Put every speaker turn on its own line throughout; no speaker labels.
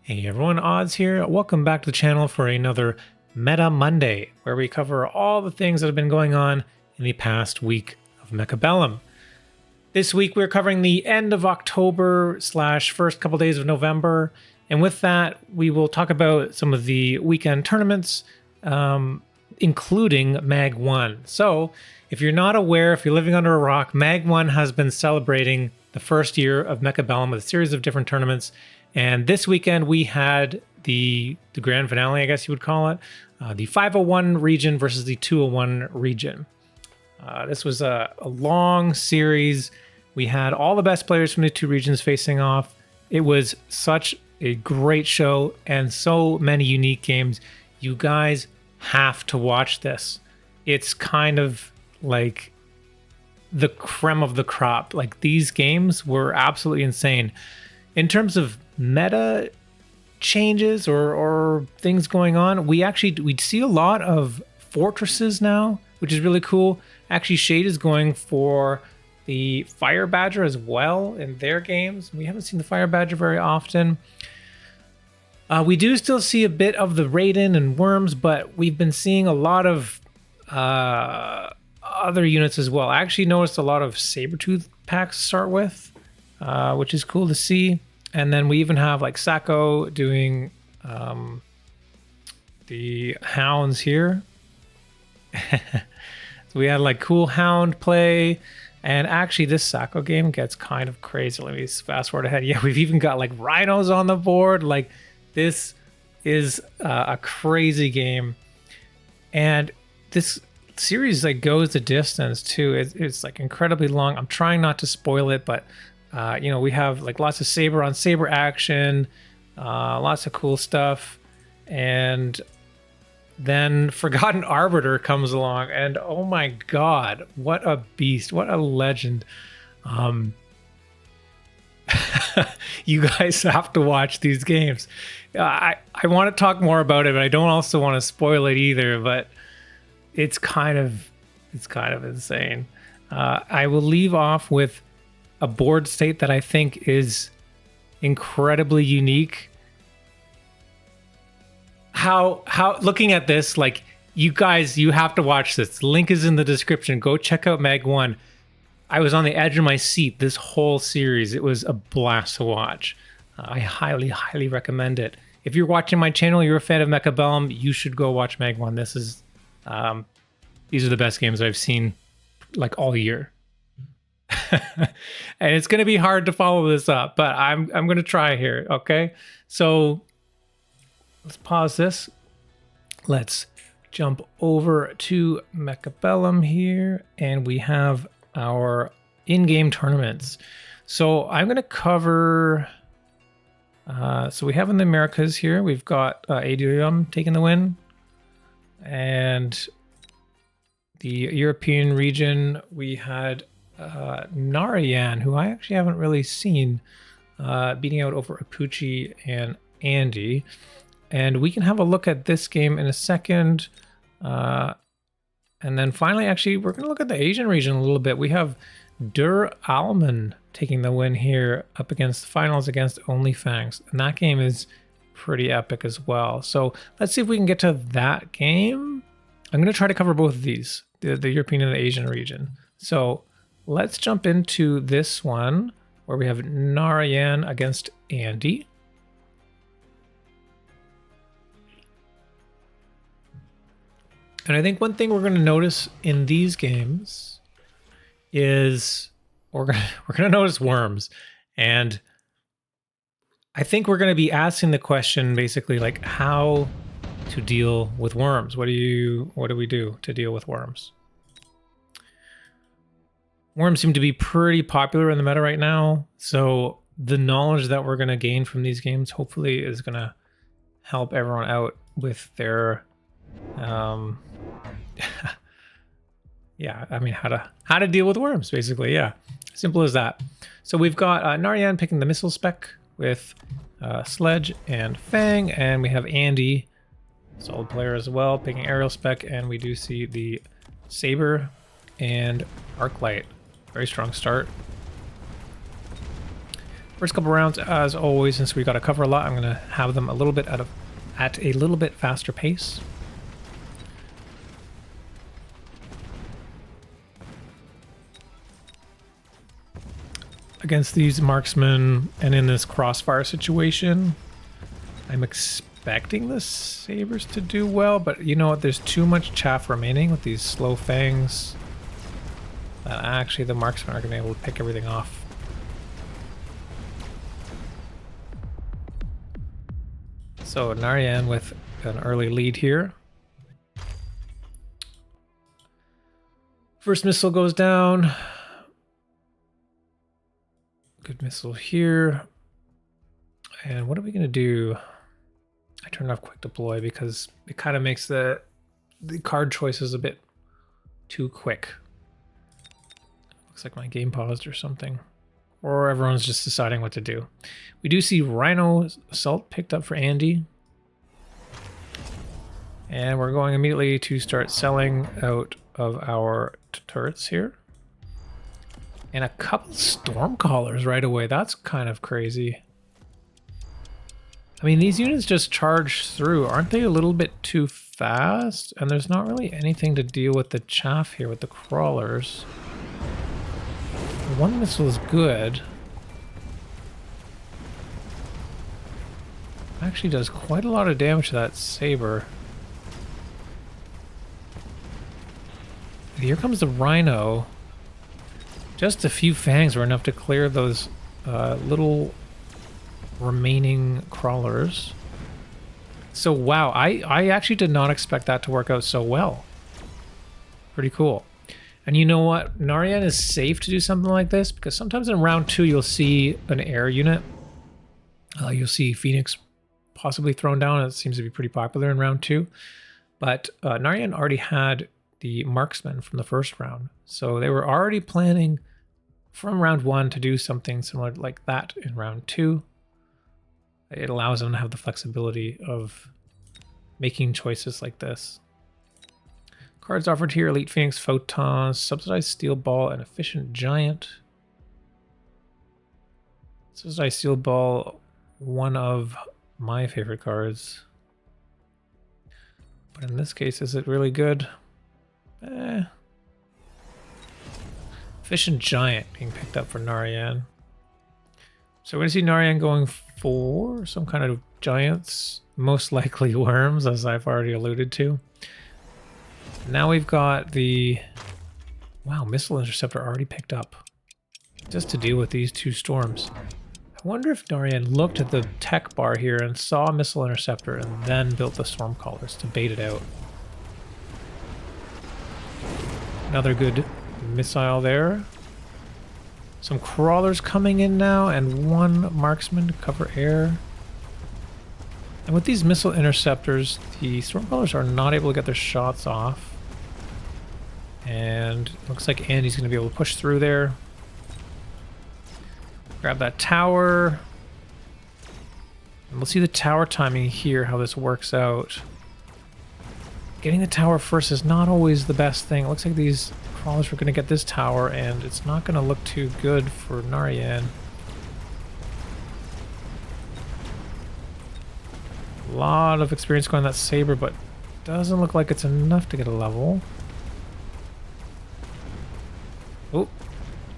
Hey everyone, Odds here. Welcome back to the channel for another Meta Monday, where we cover all the things that have been going on in the past week of Mechabellum. This week we're covering the end of October / first couple days of November, and with that we will talk about some of the weekend tournaments, including Mag 1. So if you're not aware, if you're living under a rock, Mag 1 has been celebrating the first year of Mechabellum with a series of different tournaments. And this weekend we had the grand finale, I guess you would call it, the 501 region versus the 201 region. This was a long series. We had all the best players from the two regions facing off. It was such a great show and so many unique games. You guys have to watch this. It's kind of like the creme of the crop. Like, these games were absolutely insane. In terms of meta changes or things going on, we'd see a lot of fortresses now, which is really cool. Actually, Shade is going for the Fire Badger as well in their games. We haven't seen the Fire Badger very often. We do still see a bit of the Raiden and Worms, but we've been seeing a lot of other units as well. I actually noticed a lot of Sabertooth packs to start with, which is cool to see. And then we even have like Sacco doing the hounds here. So we had like cool hound play. And actually this Sacco game gets kind of crazy. Let me fast forward ahead. Yeah, we've even got like rhinos on the board. Like, this is a crazy game. And this series like goes the distance too. It's like incredibly long. I'm trying not to spoil it, but we have like lots of saber on saber action, lots of cool stuff. And then Forgotten Arbiter comes along, and oh my god, what a beast, what a legend. You guys have to watch these games. I want to talk more about it, but I don't also want to spoil it either, but it's kind of insane. I will leave off with a board state that I think is incredibly unique. How looking at this, like, you guys, you have to watch this. Link is in the description. Go check out Mag 1. I was on the edge of my seat this whole series. It was a blast to watch. I highly recommend it. If you're watching my channel, you're a fan of Mechabellum, you should go watch Mag 1. This is these are the best games I've seen like all year. And it's going to be hard to follow this up, but I'm going to try here, okay? So let's pause this. Let's jump over to Mechabellum here, and we have our in-game tournaments. So I'm going to cover... so we have in the Americas here, we've got Andyyy taking the win. And the European region, we had Narayan, who I actually haven't really seen, beating out over Apucci and Andyyy. And we can have a look at this game in a second. And then finally, actually, we're going to look at the Asian region a little bit. We have Alman taking the win here up against the finals against OnlyFangs. And that game is pretty epic as well. So let's see if we can get to that game. I'm going to try to cover both of these, the European and the Asian region. So let's jump into this one where we have Narayan against Andyyy. And I think one thing we're going to notice in these games is we're going to notice worms. And I think we're going to be asking the question basically like how to deal with worms. What do we do to deal with worms? Worms seem to be pretty popular in the meta right now, so the knowledge that we're going to gain from these games hopefully is going to help everyone out with their yeah, I mean, how to deal with worms, basically. Yeah, simple as that. So we've got Narayan picking the missile spec with Sledge and Fang, and we have Andyyy, solid player as well, picking aerial spec, and we do see the Saber and Arclight. Very strong start. First couple rounds, as always, since we got to cover a lot, I'm going to have them a little bit at a little bit faster pace. Against these marksmen and in this crossfire situation, I'm expecting the sabers to do well, but you know what? There's too much chaff remaining with these slow fangs that actually the marksmen are going to be able to pick everything off. So Narayan with an early lead here. First missile goes down. Good missile here. And what are we going to do? I turned off quick deploy because it kind of makes the card choices a bit too quick. Looks like my game paused or something. Or everyone's just deciding what to do. We do see Rhino Assault picked up for Andyyy. And we're going immediately to start selling out of our turrets here. And a couple Stormcallers right away. That's kind of crazy. I mean, these units just charge through. Aren't they a little bit too fast? And there's not really anything to deal with the chaff here with the crawlers. One missile is good. Actually does quite a lot of damage to that saber. Here comes the Rhino. Just a few fangs were enough to clear those little remaining crawlers. So wow, I actually did not expect that to work out so well. Pretty cool. And you know what? Narayan is safe to do something like this because sometimes in round 2 you'll see an air unit. You'll see Phoenix possibly thrown down. It seems to be pretty popular in round 2. But Narayan already had the marksman from the first round. So they were already planning from round 1 to do something similar like that in round 2. It allows them to have the flexibility of making choices like this. Cards offered here: Elite Phoenix, Photons, Subsidized Steel Ball, and Efficient Giant. Subsidized Steel Ball, one of my favorite cards. But in this case, is it really good? Efficient Giant being picked up for Narayan. So we're going to see Narayan going for some kind of giants, most likely worms, as I've already alluded to. Now we've got the... Wow, Missile Interceptor already picked up. Just to deal with these two storms. I wonder if Narayan looked at the tech bar here and saw Missile Interceptor and then built the Stormcallers to bait it out. Another good missile there. Some crawlers coming in now and one marksman to cover air. And with these missile interceptors, the Stormcallers are not able to get their shots off. And it looks like Andyy's going to be able to push through there. Grab that tower. And we'll see the tower timing here, how this works out. Getting the tower first is not always the best thing. It looks like these crawlers are going to get this tower, and it's not going to look too good for Narayan. A lot of experience going that saber, but doesn't look like it's enough to get a level. Oh,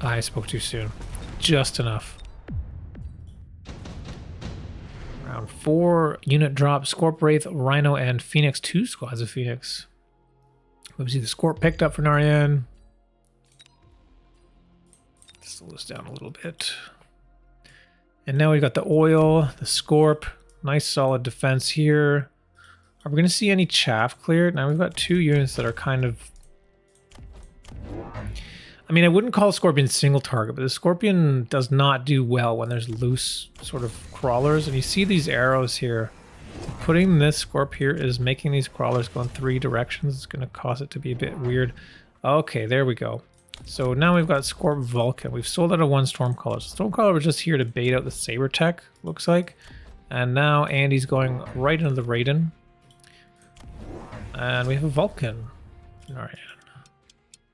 I spoke too soon. Just enough. Round 4, unit drop, Scorp, Wraith, Rhino, and Phoenix. 2 squads of Phoenix. Let's see the Scorp picked up for Narayan. Slow this down a little bit. And now we've got the oil, the Scorp. Nice solid defense here. Are we going to see any chaff cleared? Now we've got 2 units that are kind of... I mean, I wouldn't call Scorpion single target, but the Scorpion does not do well when there's loose sort of crawlers. And you see these arrows here. Putting this Scorp here is making these crawlers go in 3 directions. It's going to cause it to be a bit weird. Okay, there we go. So now we've got Scorp Vulcan. We've sold out of 1 Stormcaller. So Stormcaller was just here to bait out the Saber Tech, looks like. And now Andyy's going right into the Raiden. And we have a Vulcan. Narayan.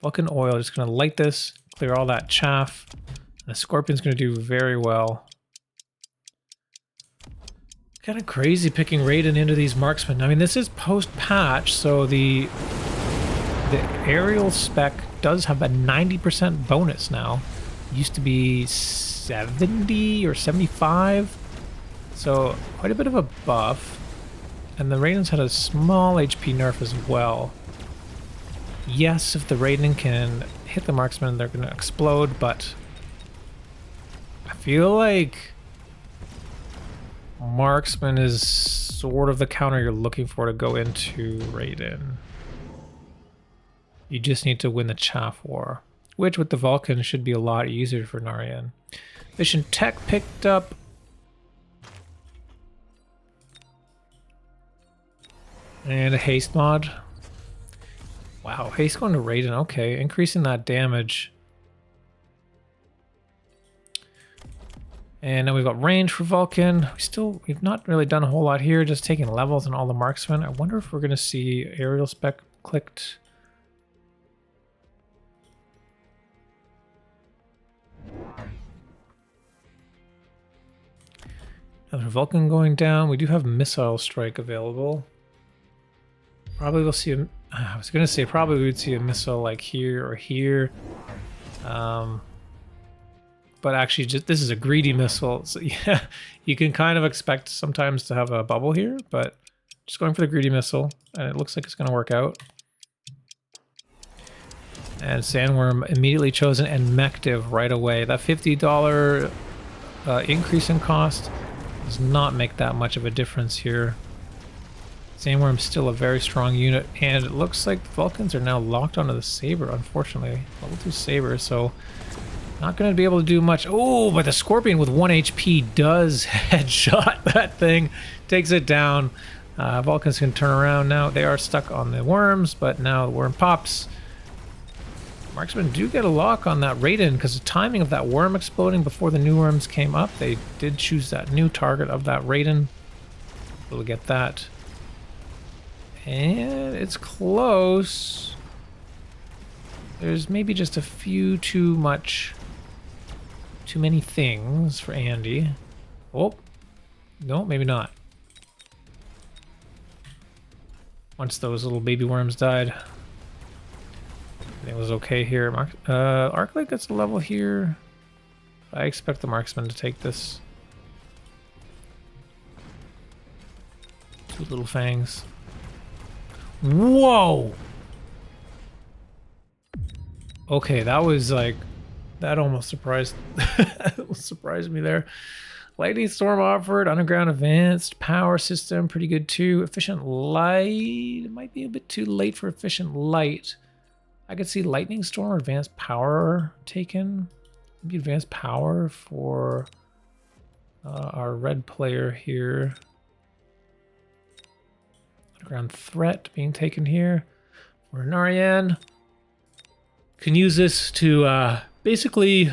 Vulcan oil, just going to light this, clear all that chaff. And the Scorpion's going to do very well. kind of crazy picking Raiden into these marksmen. I mean, this is post-patch, so the aerial spec does have a 90% bonus now. It used to be 70 or 75, so quite a bit of a buff. And the Raidens had a small HP nerf as well. Yes, if the Raiden can hit the marksman, they're going to explode, but I feel like marksman is sort of the counter you're looking for to go into Raiden. You just need to win the chaff war, which with the Vulcan should be a lot easier for Narayan. Efficient tech picked up. And a haste mod. Wow, haste going to Raiden. Okay, increasing that damage. And now we've got range for Vulcan. We've not really done a whole lot here, just taking levels and all the marksmen. I wonder if we're going to see aerial spec clicked. Another Vulcan going down. We do have missile strike available. Probably we'll see I was going to say probably we would see a missile like here or here. But actually, this is a greedy missile, so yeah, you can kind of expect sometimes to have a bubble here, but just going for the greedy missile, and it looks like it's going to work out. And Sandworm immediately chosen, and Mective right away. That $50 increase in cost does not make that much of a difference here. Sandworm's still a very strong unit, and it looks like the Vulcans are now locked onto the Saber, unfortunately. Level 2 Saber, so not going to be able to do much. Oh, but the Scorpion with 1 HP does headshot that thing. Takes it down. Vulcans can turn around now. They are stuck on the worms, but now the worm pops. Marksmen do get a lock on that Raiden because the timing of that worm exploding before the new worms came up. They did choose that new target of that Raiden. We'll get that. And it's close. There's maybe just a few too many things for Andyyy. Oh, no, maybe not. Once those little baby worms died, it was okay here. Arclight gets a level here. I expect the marksman to take this. 2 little fangs. Whoa! Okay, that was like, that almost surprised me there. Lightning Storm offered, Underground Advanced, Power System, pretty good too. Efficient Light, it might be a bit too late for Efficient Light. I could see Lightning Storm or Advanced Power taken. Maybe Advanced Power for our red player here. Underground Threat being taken here. For Narayan. Can use this to basically,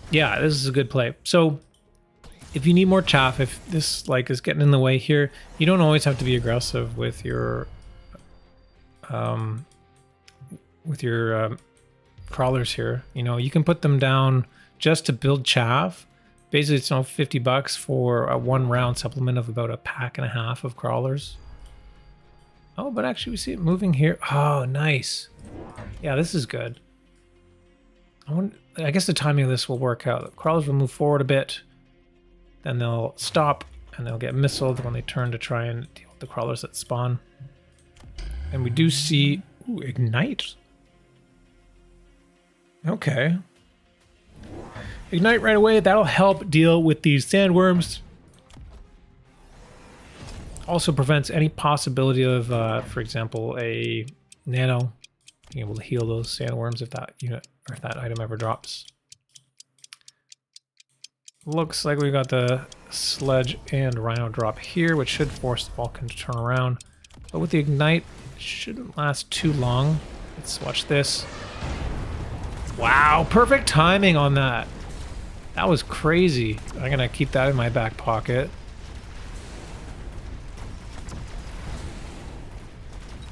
yeah, this is a good play. So if you need more chaff, if this like is getting in the way here, you don't always have to be aggressive with your crawlers here. You know, you can put them down just to build chaff. Basically, it's $50 for a 1 round supplement of about a pack and a half of crawlers. Oh, but actually we see it moving here. Oh, nice. Yeah, this is good. I guess the timing of this will work out. The crawlers will move forward a bit, then they'll stop, and they'll get missiled when they turn to try and deal with the crawlers that spawn. And we do see... Ooh, Ignite. Okay. Ignite right away. That'll help deal with these sandworms. Also prevents any possibility of, for example, a nano being able to heal those sandworms if that unit or if that item ever drops. Looks like we got the sledge and rhino drop here, which should force the Vulcan to turn around. But with the Ignite, it shouldn't last too long. Let's watch this. Wow, perfect timing on that. That was crazy. I'm gonna keep that in my back pocket.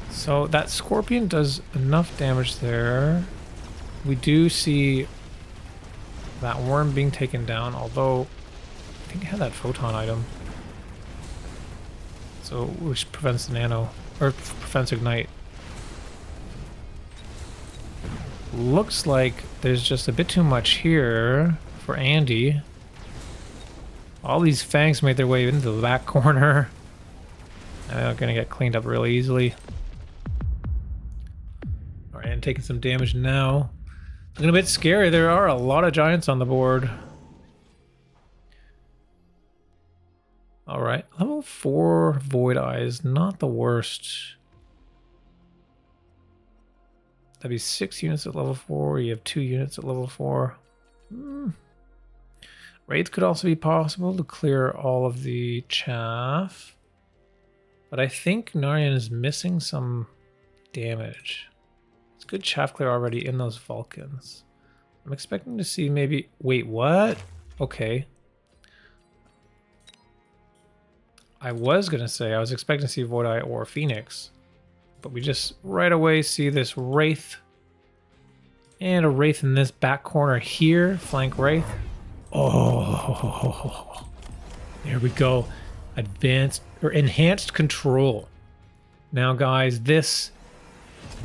So that Scorpion does enough damage there. We do see that worm being taken down, although I think I had that photon item. So which prevents the nano, or prevents ignite. Looks like there's just a bit too much here for Andyyy. All these fangs made their way into the back corner. And they're gonna get cleaned up really easily. Alright, and taking some damage now. Looking a bit scary. There are a lot of giants on the board. Alright, level 4 Void Eyes, not the worst. That'd be 6 units at level 4. You have 2 units at level 4. Wraith could also be possible to clear all of the chaff. But I think Narayan is missing some damage. It's good chaff clear already in those Vulcans. I'm expecting to see maybe... Wait, what? Okay. I was going to say I was expecting to see Void Eye or Phoenix. But we just right away see this Wraith. And a Wraith in this back corner here. Flank Wraith. Oh, there we go. Advanced or enhanced control. Now, guys, this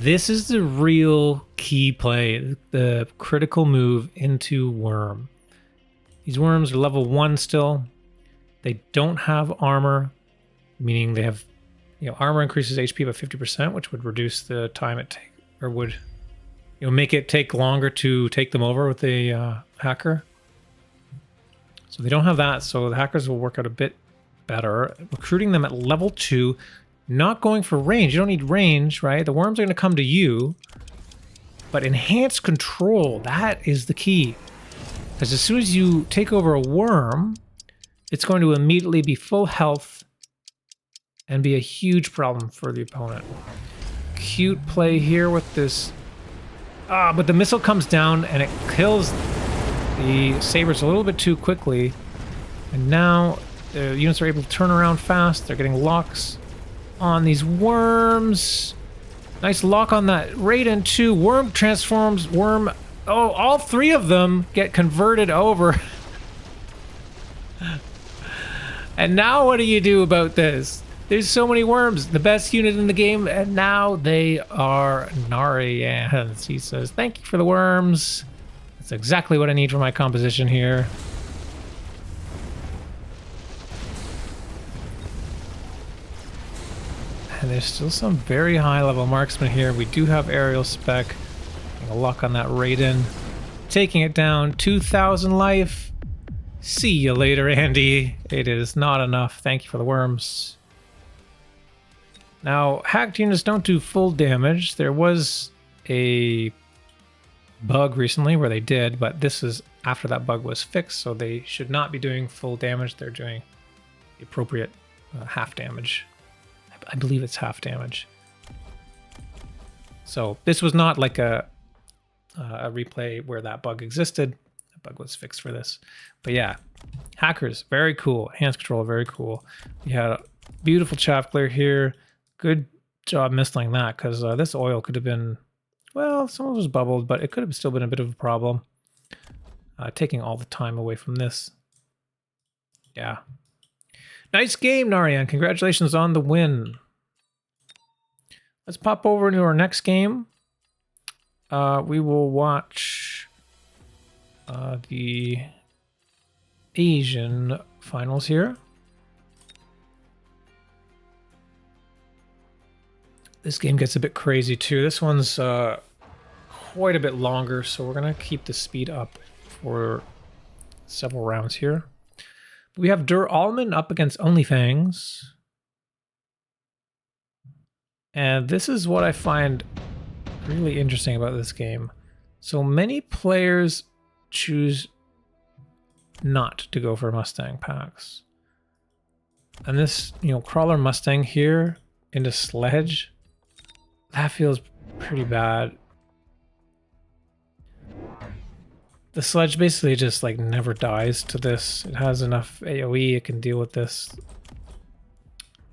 is the real key play. The critical move into Worm. These worms are level 1 still. They don't have armor, meaning they have, armor increases HP by 50%, which would reduce the time it take, or would, make it take longer to take them over with a hacker. So they don't have that, so the hackers will work out a bit better. Recruiting them at level 2, not going for range. You don't need range, right? The worms are going to come to you, but enhanced control, that is the key. Because as soon as you take over a worm, it's going to immediately be full health and be a huge problem for the opponent. Cute play here with this. But the missile comes down and it kills the sabers a little bit too quickly. And now the units are able to turn around fast. They're getting locks on these worms. Nice lock on that Raiden too. Worm transforms. Worm. Oh, all 3 of them get converted over. And now what do you do about this? There's so many worms, the best unit in the game, and now they are Narayan's. He says, thank you for the worms. That's exactly what I need for my composition here. And there's still some very high level marksmen here. We do have aerial spec. A lock on that Raiden. Taking it down, 2,000 life. See you later, Andyyy. It is not enough. Thank you for the worms. Now, hacked units don't do full damage. There was a bug recently where they did, but this is after that bug was fixed, so they should not be doing full damage. They're doing the appropriate half damage. I believe it's half damage. So this was not like a replay where that bug existed. Bug was fixed for this. But yeah, hackers, very cool. Enhanced control, very cool. We had a beautiful chaff clear here. Good job missing that, because this oil could have been, well, some of it was bubbled, but it could have still been a bit of a problem. Taking all the time away from this. Yeah. Nice game, Narayan. Congratulations on the win. Let's pop over into our next game. We will watch the Asian finals here. This game gets a bit crazy too. This one's quite a bit longer, so we're gonna keep the speed up for several rounds here. We have Alman up against OnlyFangs. And this is what I find really interesting about this game. So many players choose not to go for Mustang packs. And this, Crawler Mustang here into Sledge, that feels pretty bad. The Sledge basically just never dies to this. It has enough AoE, it can deal with this.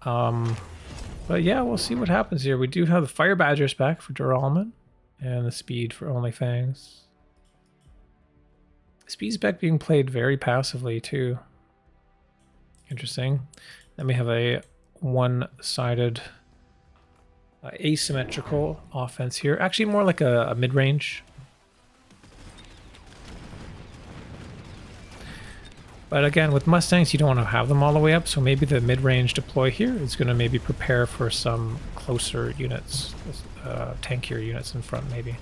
But yeah, we'll see what happens here. We do have the Fire Badgers back for Alman and the speed for OnlyFangs. Speed spec being played very passively too. Interesting. Then we have a one-sided asymmetrical offense here. Actually more like a mid-range. But again, with Mustangs, you don't want to have them all the way up, so maybe the mid-range deploy here is going to maybe prepare for some closer units, tankier units in front maybe.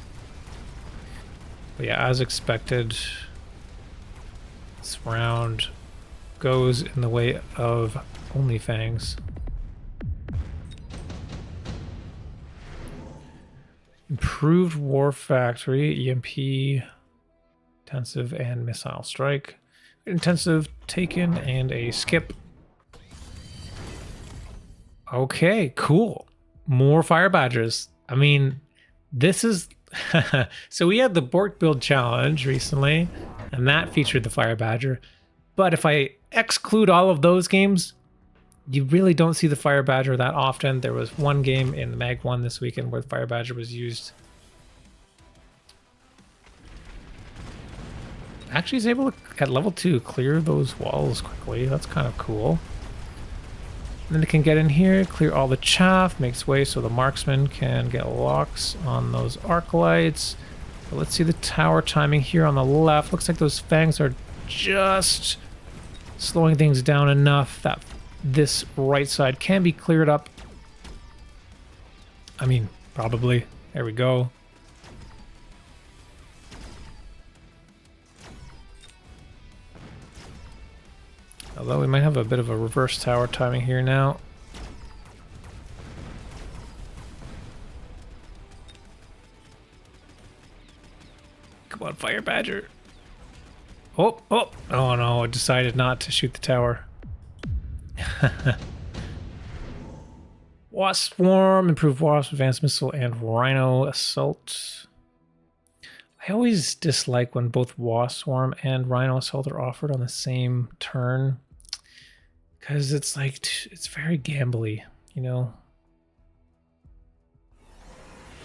But yeah, as expected, this round goes in the way of OnlyFangs. Improved War Factory, EMP, intensive and missile strike. Intensive taken and a skip. Okay, cool. More Fire Badgers. I mean, this is... So we had the Bork Build Challenge recently, and that featured the Fire Badger. But if I exclude all of those games, you really don't see the Fire Badger that often. There was one game in the Mag 1 this weekend where the Fire Badger was used. Actually is able to, at level 2, clear those walls quickly. That's kind of cool. And then it can get in here, clear all the chaff, makes way so the marksman can get locks on those arc lights. But let's see the tower timing here on the left. Looks like those fangs are just slowing things down enough that this right side can be cleared up. I mean, probably. There we go. Although we might have a bit of a reverse tower timing here now. Come on, Fire Badger. Oh no, I decided not to shoot the tower. Wasp Swarm, improved Wasp, advanced missile, and Rhino assault. I always dislike when both Wasp Swarm and Rhino assault are offered on the same turn. Because it's like, it's very gambly, you know?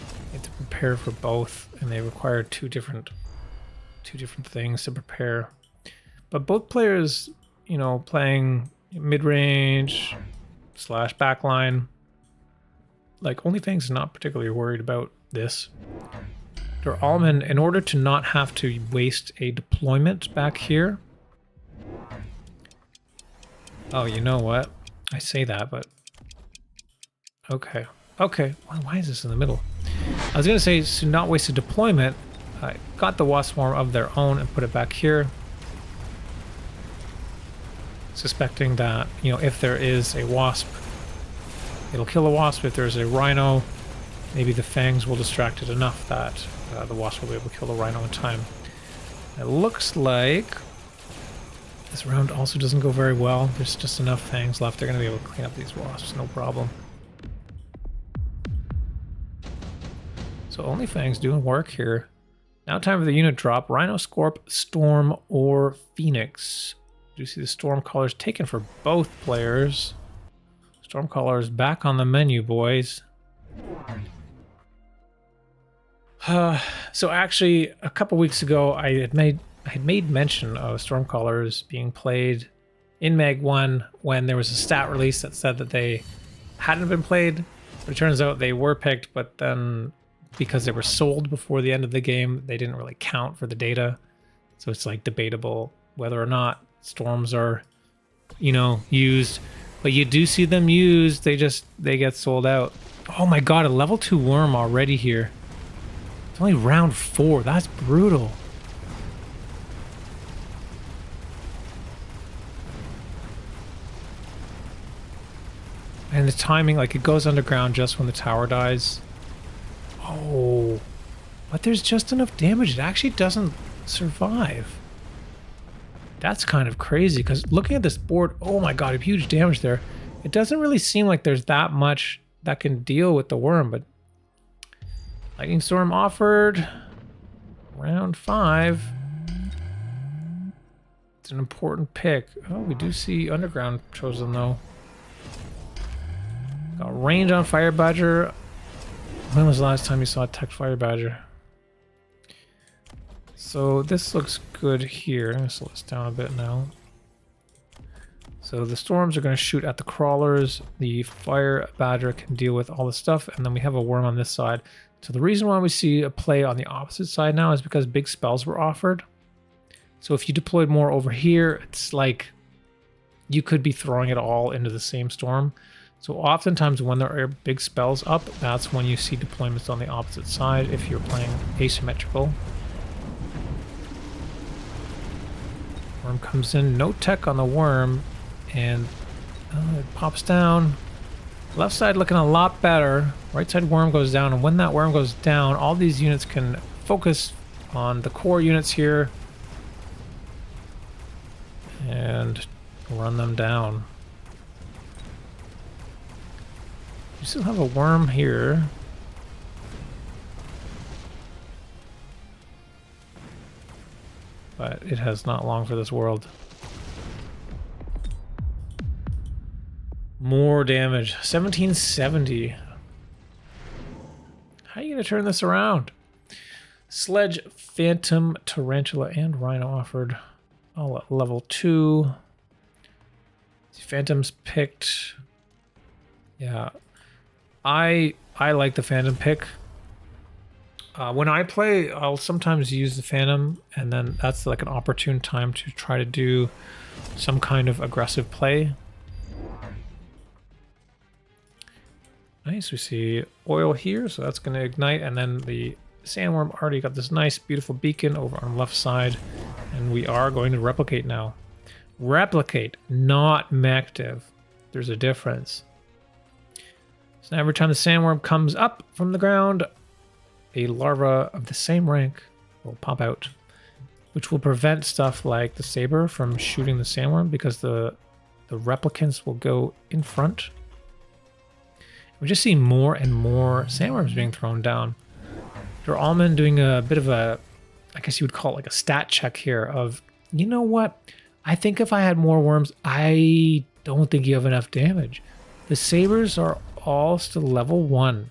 You have to prepare for both, and they require two different things to prepare. But both players, you know, playing mid-range / backline, like OnlyFangs is not particularly worried about this. Their Alman, in order to not have to waste a deployment back here. Oh, you know what? I say that, but... Okay. Okay. Why is this in the middle? I was going to say, to not waste a deployment, I got the Wasp Swarm of their own and put it back here. Suspecting that, you know, if there is a Wasp, it'll kill a Wasp. If there's a Rhino, maybe the Fangs will distract it enough that the Wasp will be able to kill the Rhino in time. It looks like... this round also doesn't go very well. There's just enough Fangs left. They're going to be able to clean up these Wasps, no problem. So OnlyFangs doing work here. Now time for the unit drop. Rhino, Scorp, Storm, or Phoenix. You see the Stormcallers taken for both players. Stormcallers back on the menu, boys. So actually, a couple weeks ago, I had made mention of Stormcallers being played in Mag 1 when there was a stat release that said that they hadn't been played. But it turns out they were picked, but then because they were sold before the end of the game, they didn't really count for the data. So it's like debatable whether or not storms are, you know, used. But you do see them used, they get sold out. Oh my god, a level 2 worm already here. It's only round 4, that's brutal. And the timing, like it goes underground just when the tower dies. Oh, but there's just enough damage. It actually doesn't survive. That's kind of crazy because looking at this board, oh my god, huge damage there. It doesn't really seem like there's that much that can deal with the worm, but Lightning Storm offered round 5. It's an important pick. Oh, we do see Underground chosen though. Got range on Fire Badger. When was the last time you saw a tech Fire Badger? So this looks good here. I'm gonna slow this down a bit now. So the storms are going to shoot at the crawlers. The fire badger can deal with all the stuff. And then we have a worm on this side. So the reason why we see a play on the opposite side now is because big spells were offered. So if you deployed more over here, it's like you could be throwing it all into the same storm. So oftentimes when there are big spells up, that's when you see deployments on the opposite side if you're playing asymmetrical. Worm comes in, no tech on the worm, and it pops down. Left side looking a lot better. Right side worm goes down, and when that worm goes down, all these units can focus on the core units here and run them down. You still have a worm here. But it has not long for this world. More damage. 1770. How are you going to turn this around? Sledge, Phantom, Tarantula, and Rhino offered. All at level 2. Phantom's picked. Yeah. I like the Phantom pick. When I play, I'll sometimes use the Phantom, and then that's like an opportune time to try to do some kind of aggressive play. Nice, we see oil here, so that's going to ignite, and then the sandworm already got this nice, beautiful beacon over on the left side, and we are going to replicate now. Replicate, not mective. There's a difference. So now every time the sandworm comes up from the ground, a larva of the same rank will pop out, which will prevent stuff like the saber from shooting the sandworm because the replicants will go in front. We just see more and more sandworms being thrown down. Your Alman doing a bit of a, I guess you would call it like a stat check here of, you know what? I think if I had more worms, I don't think you have enough damage. The sabers are all still level 1.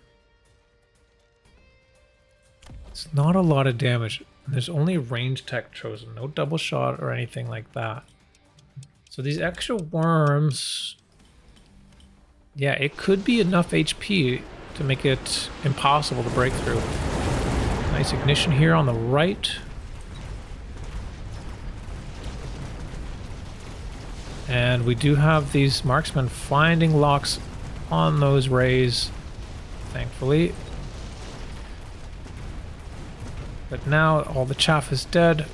It's not a lot of damage. There's only range tech chosen, no double shot or anything like that. So these extra worms, yeah, it could be enough HP to make it impossible to break through. Nice ignition here on the right. And we do have these marksmen finding locks on those rays, thankfully. But now all the chaff is dead.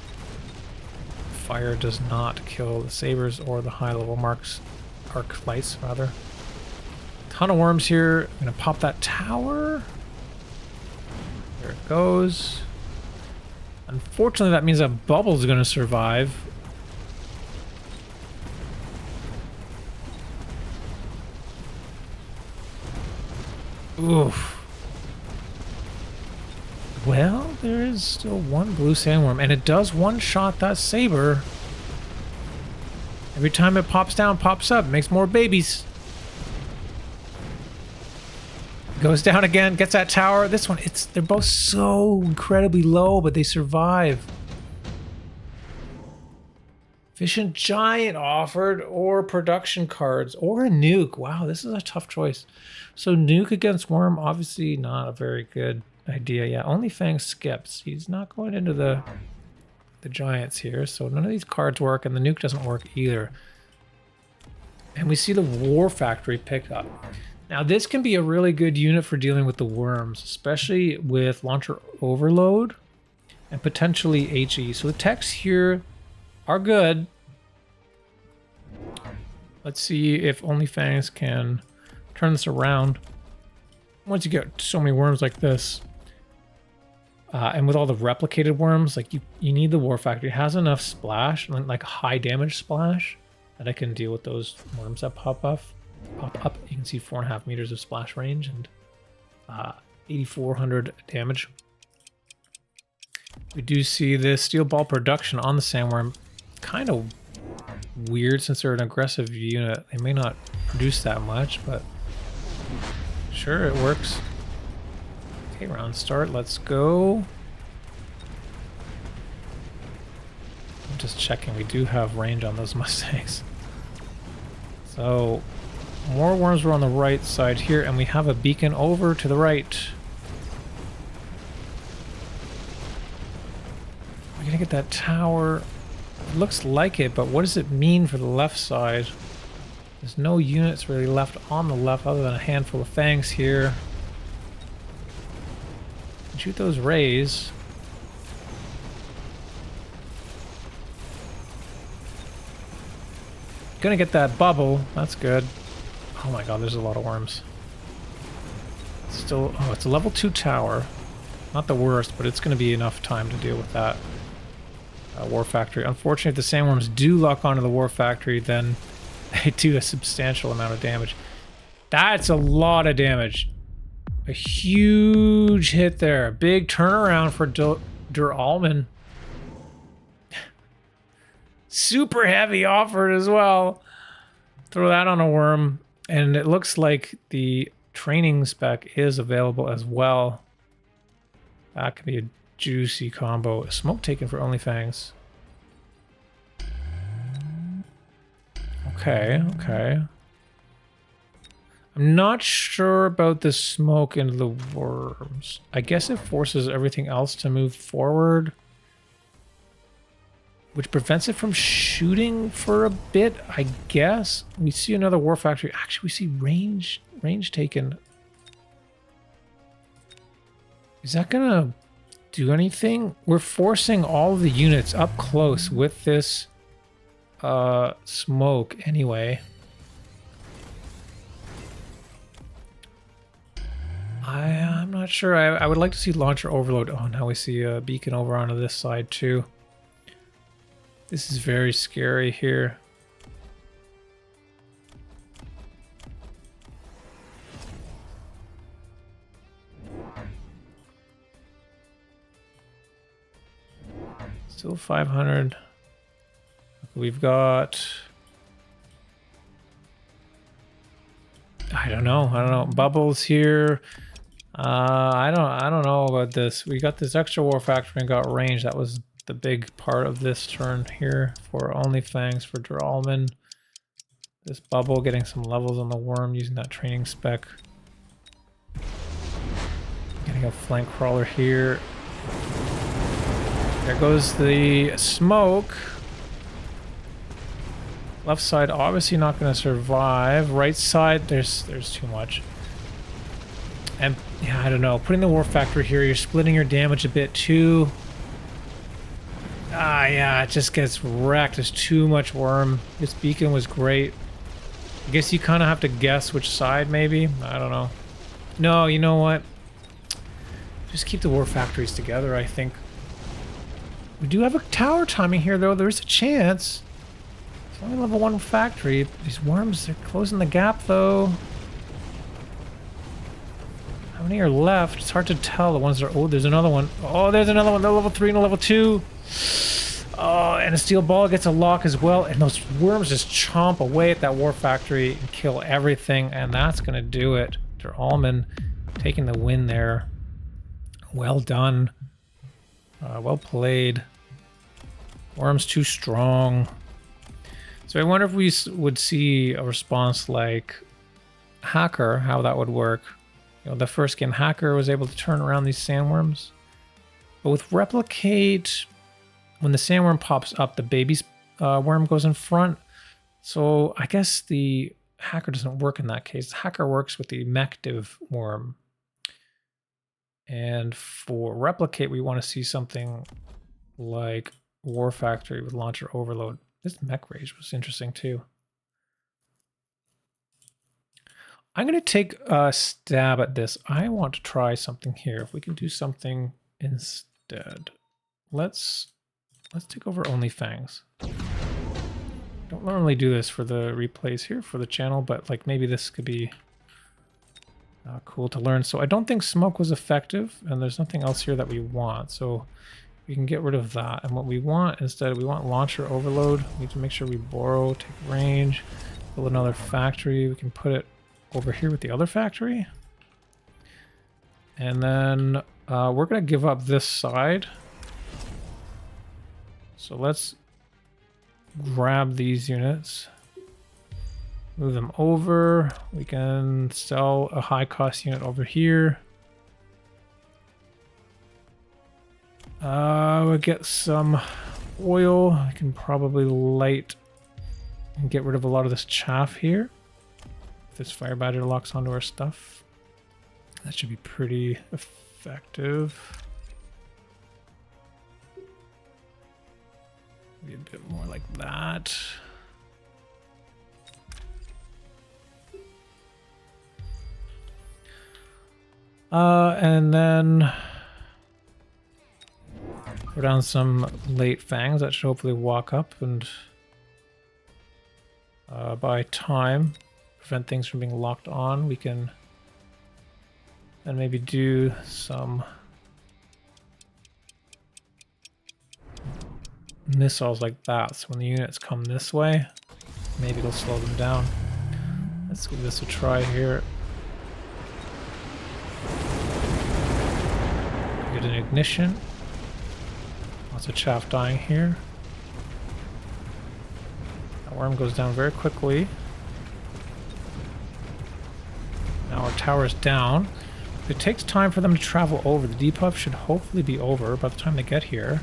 Fire does not kill the sabers or the high level arc lights rather. Ton of worms here. I'm gonna pop that tower. There it goes. Unfortunately, that means that Bubble's gonna survive. Oof. Well, there is still one blue sandworm, and it does one-shot that saber. Every time it pops down, pops up, makes more babies. Goes down again, gets that tower. This one, they're both so incredibly low, but they survive. Efficient Giant offered, or production cards, or a nuke. Wow, this is a tough choice. So nuke against worm, obviously not a very good idea. Yeah, OnlyFangs skips. He's not going into the giants here, so none of these cards work, and the nuke doesn't work either. And we see the War Factory picked up. Now this can be a really good unit for dealing with the worms, especially with Launcher Overload and potentially HE. So the techs here are good. Let's see if OnlyFangs can turn this around. Once you get so many worms like this, and with all the replicated worms, like you need the War Factory. It has enough splash, like a high damage splash, that I can deal with those worms that pop up. You can see 4.5 meters of splash range and 8,400 damage. We do see this steel ball production on the sandworm. Kind of weird since they're an aggressive unit. They may not produce that much, but sure, it works. Okay, round start. Let's go. I'm just checking. We do have range on those Mustangs. So more worms were on the right side here, and we have a beacon over to the right. We're gonna get that tower. It looks like it, but what does it mean for the left side? There's no units really left on the left other than a handful of fangs here. Shoot those rays. Gonna get that bubble. That's good. Oh my god, there's a lot of worms. Still, oh, it's a level 2 tower. Not the worst, but it's gonna be enough time to deal with that. War Factory. Unfortunately, if the sandworms do lock onto the War Factory, then they do a substantial amount of damage. That's a lot of damage. A huge hit there. A big turnaround for Alman. Super heavy offered as well. Throw that on a worm. And it looks like the training spec is available as well. That could be a juicy combo. Smoke taken for OnlyFangs. Okay, okay. I'm not sure about the smoke into the worms. I guess it forces everything else to move forward, which prevents it from shooting for a bit, I guess. We see another War Factory. Actually, we see range taken. Is that gonna do anything? We're forcing all of the units up close with this smoke anyway. I'm not sure. I would like to see launcher overload. Oh, now we see a beacon over onto this side too. This is very scary here. Still 500. We've got... I don't know. Bubbles here. I don't know about this. We got this extra War Factory and got range. That was the big part of this turn here for OnlyFangs for Alman. This bubble, getting some levels on the worm using that training spec. Getting a flank crawler here. There goes the smoke. Left side obviously not going to survive. Right side, there's too much. And yeah, I don't know. Putting the War Factory here, you're splitting your damage a bit too. Ah, yeah, it just gets wrecked. There's too much worm. This beacon was great. I guess you kind of have to guess which side, maybe. I don't know. No, you know what? Just keep the War Factories together, I think. We do have a tower timing here, though. There's a chance. It's only level 1 factory. These worms, they're closing the gap, though. How many are left? It's hard to tell. The ones that are... Oh, there's another one. Oh, there's another one. They're level 3 and a level 2. Oh, and a steel ball gets a lock as well. And those worms just chomp away at that War Factory and kill everything. And that's going to do it. Alman taking the win there. Well done. Well played. Worm's too strong. So I wonder if we would see a response like Hacker, how that would work. You know, the first game, Hacker was able to turn around these sandworms. But with Replicate, when the sandworm pops up, the baby worm goes in front. So I guess the Hacker doesn't work in that case. Hacker works with the Mechabellum worm. And for Replicate, we want to see something like War Factory with launcher overload. This mech rage was interesting too. I'm going to take a stab at this. I want to try something here. If we can do something instead. Let's take over OnlyFangs. Don't normally do this for the replays here for the channel, but like maybe this could be cool to learn. So I don't think smoke was effective, and there's nothing else here that we want. So we can get rid of that. And what we want instead, we want launcher overload. We need to make sure we borrow, take range, build another factory. We can put it over here with the other factory. And then we're going to give up this side. So let's grab these units. Move them over. We can sell a high cost unit over here. We'll get some oil. I can probably light and get rid of a lot of this chaff here. If this fire battery locks onto our stuff, that should be pretty effective. Maybe a bit more like that. And then throw down some late fangs that should hopefully walk up and buy time, prevent things from being locked on. We can then maybe do some missiles like that. So when the units come this way, maybe it'll slow them down. Let's give this a try here. Get an ignition. Lots of chaff dying here. That worm goes down very quickly. Now our tower's down. It takes time for them to travel over. The depuff should hopefully be over by the time they get here.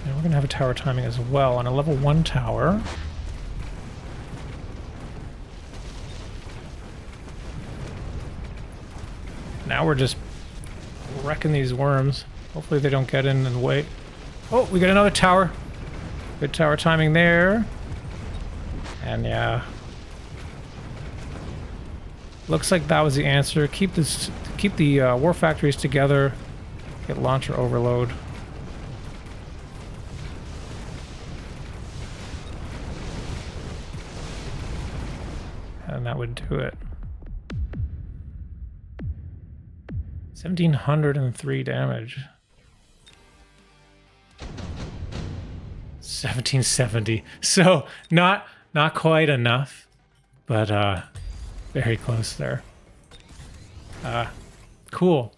And we're going to have a tower timing as well on a level 1 tower. Now we're just wrecking these worms. Hopefully they don't get in and wait. Oh, we got another tower. Good tower timing there. And yeah. Looks like that was the answer. Keep the war factories together. Get launcher overload. And that would do it. 1703 damage. 1770. So not quite enough, but very close there. Cool.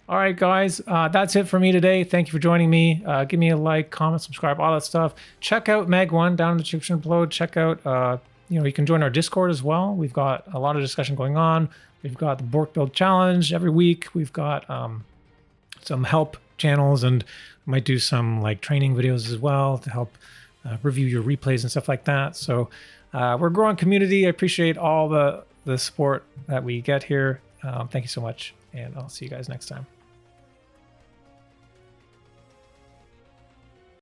All right, guys, that's it for me today. Thank you for joining me. Give me a like, comment, subscribe, all that stuff. Check out Meg1 down in the description below. Check out, you can join our Discord as well. We've got a lot of discussion going on. We've got the Bork Build Challenge every week. We've got some help channels, and we might do some like training videos as well to help review your replays and stuff like that. So we're a growing community. I appreciate all the support that we get here. Thank you so much, and I'll see you guys next time.